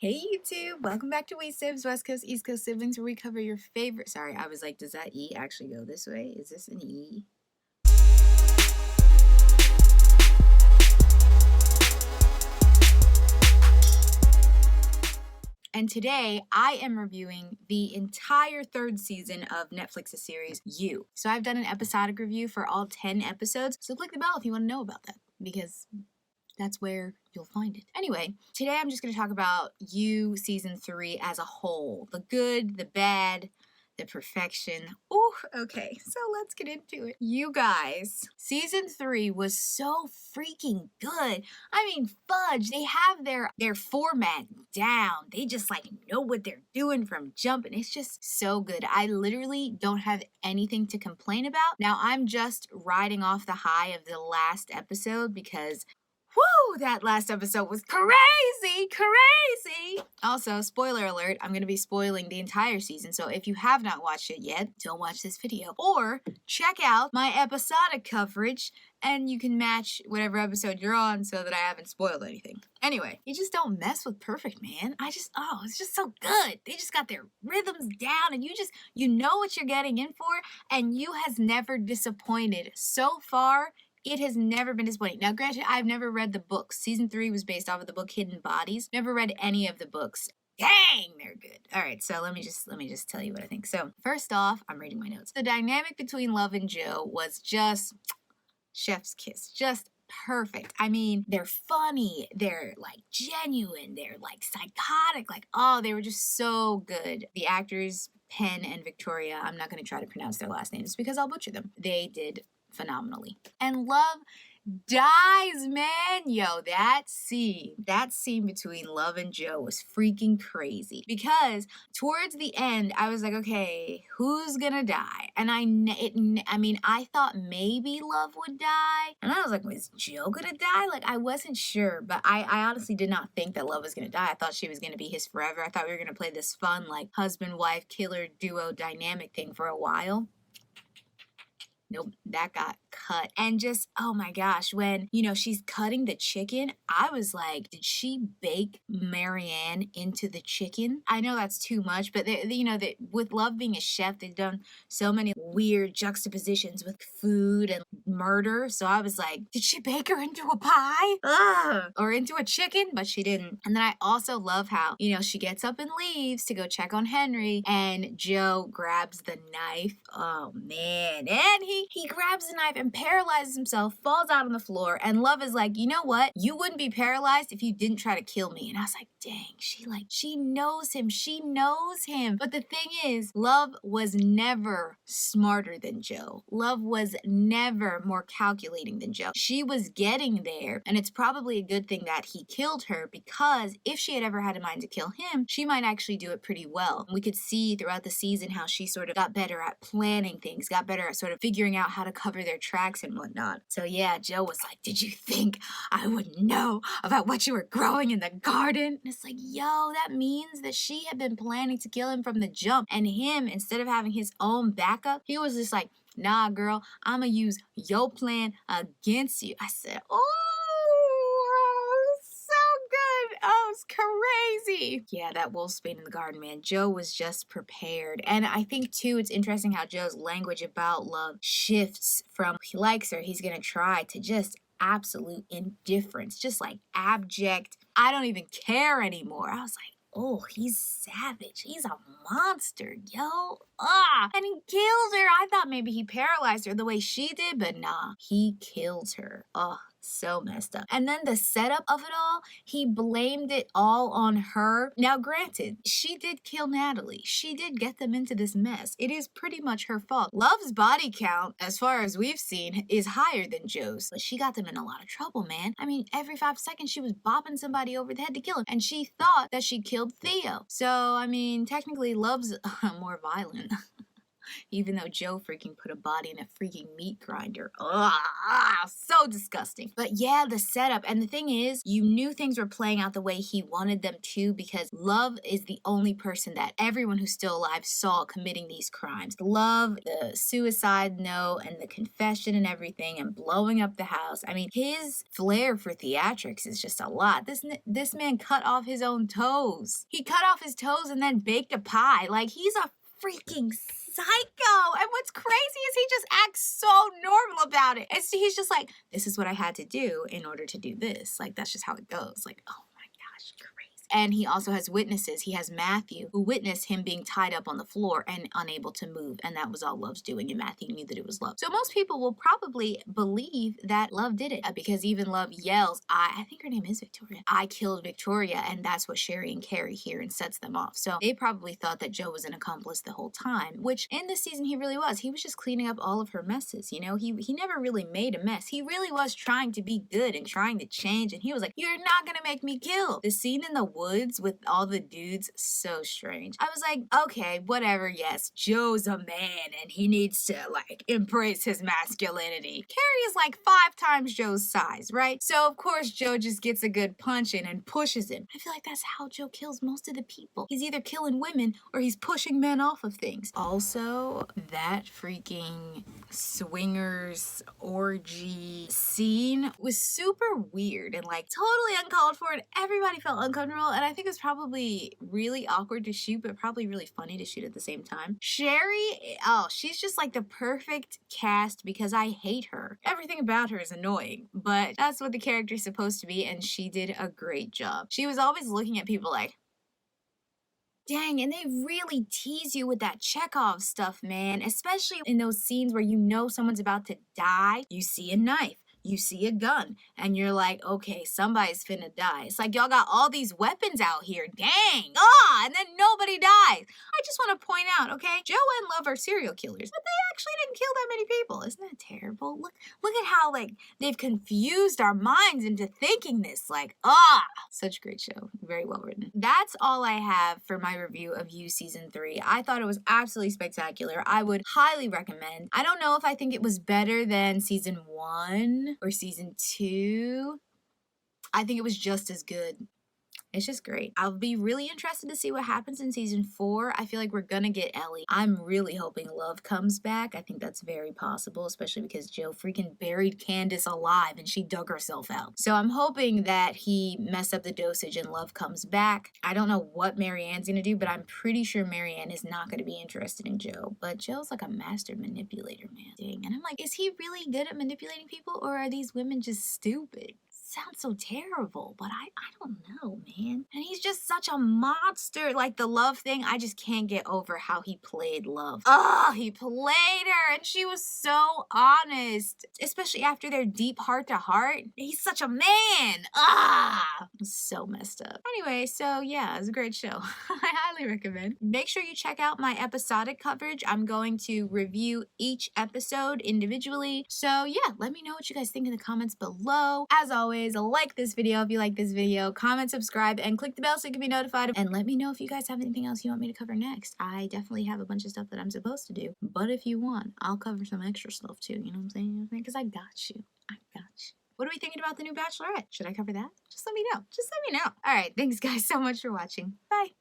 Hey YouTube, welcome back to We Sibs, West Coast, East Coast siblings, where we cover your favorite. Sorry, I was like, does that E actually go this way? Is this an E? And today I am reviewing the entire third season of Netflix's series You. So I've done an episodic review for all 10 episodes, so click the bell if you want to know about that, because that's where you'll find it. Anyway, today I'm just going to talk about You Season 3 as a whole. The good, the bad, the perfection. Ooh, okay, so let's get into it. You guys, Season 3 was so freaking good. I mean, fudge, they have their format down. They just like know what they're doing from jump, and it's just so good. I literally don't have anything to complain about. Now, I'm just riding off the high of the last episode because woo, that last episode was crazy. Also, spoiler alert, I'm going to be spoiling the entire season, so if you have not watched it yet, don't watch this video. Or check out my episodic coverage, and you can match whatever episode you're on so that I haven't spoiled anything. Anyway, you just don't mess with perfect, man. It's just so good. They just got their rhythms down, and you know what you're getting in for, and You has never disappointed so far. It has never been disappointing. Now, granted, I've never read the books. Season 3 was based off of the book Hidden Bodies. Never read any of the books. Dang, they're good. All right, so let me just tell you what I think. So, first off, I'm reading my notes. The dynamic between Love and Joe was just chef's kiss. Just perfect. I mean, they're funny, they're like genuine, they're like psychotic, they were just so good. The actors, Penn and Victoria, I'm not going to try to pronounce their last names because I'll butcher them. They did phenomenally. And Love dies, man. Yo, that scene between Love and Joe was freaking crazy, because towards the end I was like, okay, who's gonna die? And I thought maybe Love would die, and I was like, was Joe gonna die? Like, I wasn't sure, but I honestly did not think that Love was gonna die. I thought she was gonna be his forever. I thought we were gonna play this fun like husband wife killer duo dynamic thing for a while. Nope, that got cut. And just, oh my gosh, when, she's cutting the chicken, I was like, did she bake Marianne into the chicken? I know that's too much, but with Love being a chef, they've done so many weird juxtapositions with food and murder. So I was like, did she bake her into a pie? Ugh. Or into a chicken? But she didn't. And then I also love how, she gets up and leaves to go check on Henry, and Joe grabs the knife. Oh man. And he grabs the knife and paralyzes himself, falls out on the floor, and Love is like, you know what? You wouldn't be paralyzed if you didn't try to kill me. And I was like, dang, she knows him. She knows him. But the thing is, Love was never smarter than Joe. Love was never more calculating than Joe. She was getting there, and it's probably a good thing that he killed her, because if she had ever had a mind to kill him, she might actually do it pretty well. We could see throughout the season how she sort of got better at planning things, got better at sort of figuring out how to cover their tracks and whatnot. So yeah, Joe was like, did you think I would know about what you were growing in the garden? And it's like, yo, that means that she had been planning to kill him from the jump. And him, instead of having his own backup, he was just like, nah, girl, I'ma use your plan against you. I said, oh, oh, it's crazy. Yeah, that wolfsbane in the garden, man. Joe was just prepared. And I think, too, it's interesting how Joe's language about Love shifts from he likes her, he's gonna try, to just absolute indifference, just like abject, I don't even care anymore. I was like, oh, he's savage. He's a monster, yo. And he kills her. I thought maybe he paralyzed her the way she did, but nah, he killed her. So messed up. And then the setup of it all, he blamed it all on her. Now, granted, she did kill Natalie. She did get them into this mess. It is pretty much her fault. Love's body count, as far as we've seen, is higher than Joe's, but she got them in a lot of trouble, man. I mean, every 5 seconds she was bopping somebody over the head to kill him, and she thought that she killed Theo. So, I mean, technically Love's more violent. even though Joe freaking put a body in a freaking meat grinder. Ugh, so disgusting. But yeah, the setup. And the thing is, you knew things were playing out the way he wanted them to because Love is the only person that everyone who's still alive saw committing these crimes. Love, the suicide note, and the confession and everything, and blowing up the house. I mean, his flair for theatrics is just a lot. This man cut off his own toes. He cut off his toes and then baked a pie. Like, he's a freaking psycho. And what's crazy is he just acts so normal about it. And so he's just like, this is what I had to do in order to do this. Like, that's just how it goes. Like, oh my gosh, crazy. And he also has witnesses. He has Matthew, who witnessed him being tied up on the floor and unable to move. And that was all Love's doing. And Matthew knew that it was Love. So most people will probably believe that Love did it because even Love yells, I think her name is Victoria. I killed Victoria. And that's what Sherry and Carrie hear and sets them off. So they probably thought that Joe was an accomplice the whole time, which in this season he really was. He was just cleaning up all of her messes. You know, he never really made a mess. He really was trying to be good and trying to change. And he was like, you're not going to make me kill. The scene in the woods with all the dudes, so strange. I was like, okay, whatever. Yes, Joe's a man and he needs to like embrace his masculinity. Carrie is like 5 times Joe's size, right? So of course Joe just gets a good punch in and pushes him. I feel like that's how Joe kills most of the people. He's either killing women or he's pushing men off of things. Also, that freaking swingers orgy scene was super weird and like totally uncalled for, and everybody felt uncomfortable, and I think it was probably really awkward to shoot but probably really funny to shoot at the same time. Sherry, oh, she's just like the perfect cast because I hate her. Everything about her is annoying, but that's what the character's supposed to be, and she did a great job. She was always looking at people like, dang, and they really tease you with that Chekhov stuff, man. Especially in those scenes where you know someone's about to die. You see a knife, you see a gun, and you're like, okay, somebody's finna die. It's like y'all got all these weapons out here, dang, and then nobody dies. I just want to point out, okay, Joe and Love are serial killers, but they actually didn't kill that many people. Isn't that terrible? Look at how like they've confused our minds into thinking this. Like, such a great show, very well written. That's all I have for my review of You Season 3. I thought it was absolutely spectacular. I would highly recommend. I don't know if I think it was better than Season 1 or Season 2. I think it was just as good. It's just great. I'll be really interested to see what happens in Season 4. I feel like we're gonna get Ellie. I'm really hoping Love comes back. I think that's very possible, especially because Joe freaking buried Candace alive and she dug herself out. So I'm hoping that he messed up the dosage and Love comes back. I don't know what Marianne's gonna do, but I'm pretty sure Marianne is not gonna be interested in Joe. But Joe's like a master manipulator, man. Dang. And I'm like, is he really good at manipulating people, or are these women just stupid? Sounds so terrible, but I don't know, man. And he's just such a monster. Like the Love thing, I just can't get over how he played Love. He played her and she was so honest, especially after their deep heart-to-heart. He's such a man. So messed up. Anyway, so yeah, it was a great show. I highly recommend. Make sure you check out my episodic coverage. I'm going to review each episode individually. So yeah, let me know what you guys think in the comments below. As always, like this video if you like this video, comment, subscribe, and click the bell so you can be notified. And let me know if you guys have anything else you want me to cover next. I definitely have a bunch of stuff that I'm supposed to do, but if you want, I'll cover some extra stuff too. You know what I'm saying? Because I got you. I got you. What are we thinking about the new Bachelorette? Should I cover that? Just let me know. Just let me know. All right. Thanks guys so much for watching. Bye.